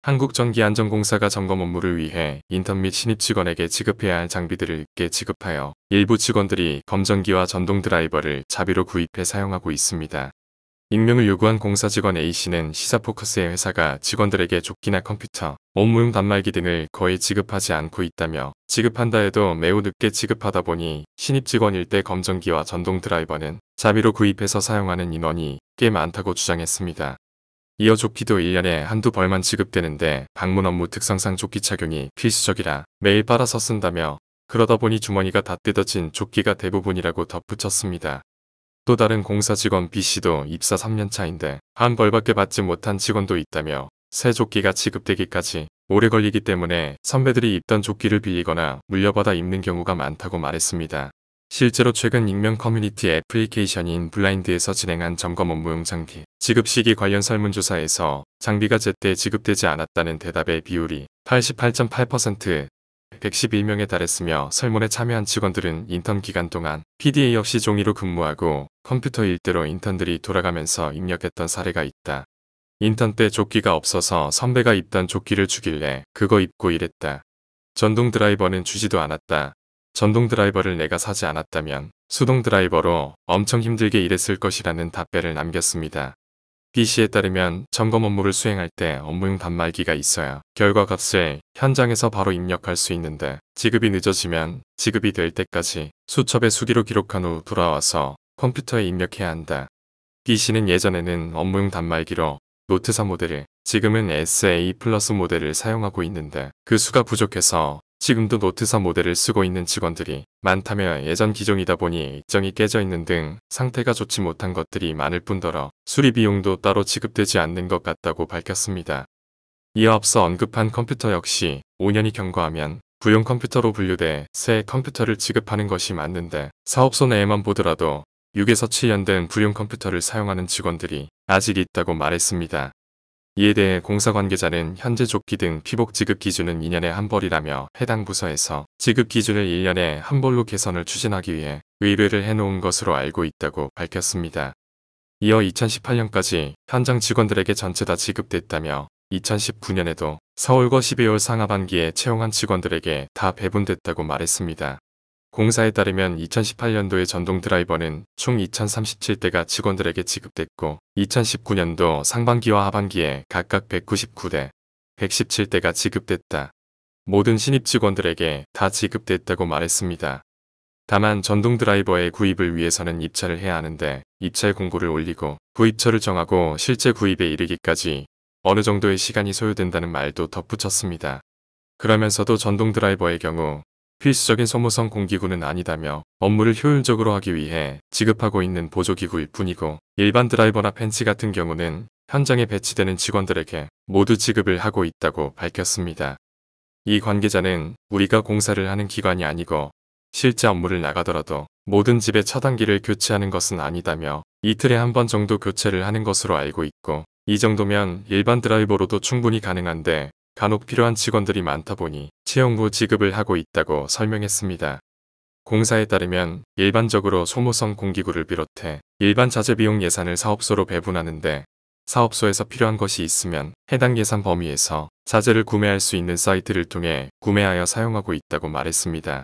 한국전기안전공사가 점검 업무를 위해 인턴 및 신입 직원에게 지급해야 할 장비들을 늦게 지급하여 일부 직원들이 검전기와 전동 드라이버를 자비로 구입해 사용하고 있습니다. 익명을 요구한 공사 직원 A씨는 시사 포커스의 회사가 직원들에게 조끼나 컴퓨터, 업무용 단말기 등을 거의 지급하지 않고 있다며 지급한다 해도 매우 늦게 지급하다 보니 신입 직원일 때 검전기와 전동 드라이버는 자비로 구입해서 사용하는 인원이 꽤 많다고 주장했습니다. 이어 조끼도 1년에 한두 벌만 지급되는데 방문 업무 특성상 조끼 착용이 필수적이라 매일 빨아서 쓴다며 그러다 보니 주머니가 다 뜯어진 조끼가 대부분이라고 덧붙였습니다. 또 다른 공사 직원 B씨도 입사 3년 차인데 한 벌밖에 받지 못한 직원도 있다며 새 조끼가 지급되기까지 오래 걸리기 때문에 선배들이 입던 조끼를 빌리거나 물려받아 입는 경우가 많다고 말했습니다. 실제로 최근 익명 커뮤니티 애플리케이션인 블라인드에서 진행한 점검 업무용 장비 지급 시기 관련 설문조사에서 장비가 제때 지급되지 않았다는 대답의 비율이 88.8%, 111명에 달했으며 설문에 참여한 직원들은 인턴 기간 동안 PDA 없이 종이로 근무하고 컴퓨터 일대로 인턴들이 돌아가면서 입력했던 사례가 있다. 인턴 때 조끼가 없어서 선배가 입던 조끼를 주길래 그거 입고 일했다. 전동 드라이버는 주지도 않았다. 전동 드라이버를 내가 사지 않았다면 수동 드라이버로 엄청 힘들게 일했을 것이라는 답변을 남겼습니다. B씨에 따르면 점검 업무를 수행할 때 업무용 단말기가 있어야 결과값을 현장에서 바로 입력할 수 있는데 지급이 늦어지면 지급이 될 때까지 수첩에 수기로 기록한 후 돌아와서 컴퓨터에 입력해야 한다. B씨는 예전에는 업무용 단말기로 노트4 모델을 지금은 SA 플러스 모델을 사용하고 있는데 그 수가 부족해서 지금도 노트4 모델을 쓰고 있는 직원들이 많다며 예전 기종이다 보니 일정이 깨져 있는 등 상태가 좋지 못한 것들이 많을 뿐더러 수리 비용도 따로 지급되지 않는 것 같다고 밝혔습니다. 이어 앞서 언급한 컴퓨터 역시 5년이 경과하면 부용 컴퓨터로 분류돼 새 컴퓨터를 지급하는 것이 맞는데 사업소 내에만 보더라도 6에서 7년 된 부용 컴퓨터를 사용하는 직원들이 아직 있다고 말했습니다. 이에 대해 공사 관계자는 현재 조끼 등 피복 지급 기준은 2년에 한 벌이라며 해당 부서에서 지급 기준을 1년에 한 벌로 개선을 추진하기 위해 의뢰를 해놓은 것으로 알고 있다고 밝혔습니다. 이어 2018년까지 현장 직원들에게 전체 다 지급됐다며 2019년에도 서울과 12월 상하반기에 채용한 직원들에게 다 배분됐다고 말했습니다. 공사에 따르면 2018년도의 전동 드라이버는 총 2037대가 직원들에게 지급됐고 2019년도 상반기와 하반기에 각각 199대, 117대가 지급됐다. 모든 신입 직원들에게 다 지급됐다고 말했습니다. 다만 전동 드라이버의 구입을 위해서는 입찰을 해야 하는데 입찰 공고를 올리고 구입처를 정하고 실제 구입에 이르기까지 어느 정도의 시간이 소요된다는 말도 덧붙였습니다. 그러면서도 전동 드라이버의 경우 필수적인 소모성 공기구는 아니다며 업무를 효율적으로 하기 위해 지급하고 있는 보조기구일 뿐이고 일반 드라이버나 펜치 같은 경우는 현장에 배치되는 직원들에게 모두 지급을 하고 있다고 밝혔습니다. 이 관계자는 우리가 공사를 하는 기관이 아니고 실제 업무를 나가더라도 모든 집의 차단기를 교체하는 것은 아니다며 이틀에 한 번 정도 교체를 하는 것으로 알고 있고 이 정도면 일반 드라이버로도 충분히 가능한데 간혹 필요한 직원들이 많다 보니 채용 후 지급을 하고 있다고 설명했습니다. 공사에 따르면 일반적으로 소모성 공기구를 비롯해 일반 자재 비용 예산을 사업소로 배분하는데 사업소에서 필요한 것이 있으면 해당 예산 범위에서 자재를 구매할 수 있는 사이트를 통해 구매하여 사용하고 있다고 말했습니다.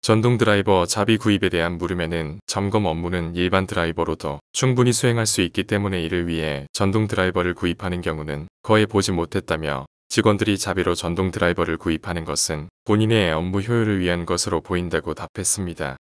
전동 드라이버 자비 구입에 대한 물음에는 점검 업무는 일반 드라이버로도 충분히 수행할 수 있기 때문에 이를 위해 전동 드라이버를 구입하는 경우는 거의 보지 못했다며 직원들이 자비로 전동 드라이버를 구입하는 것은 본인의 업무 효율을 위한 것으로 보인다고 답했습니다.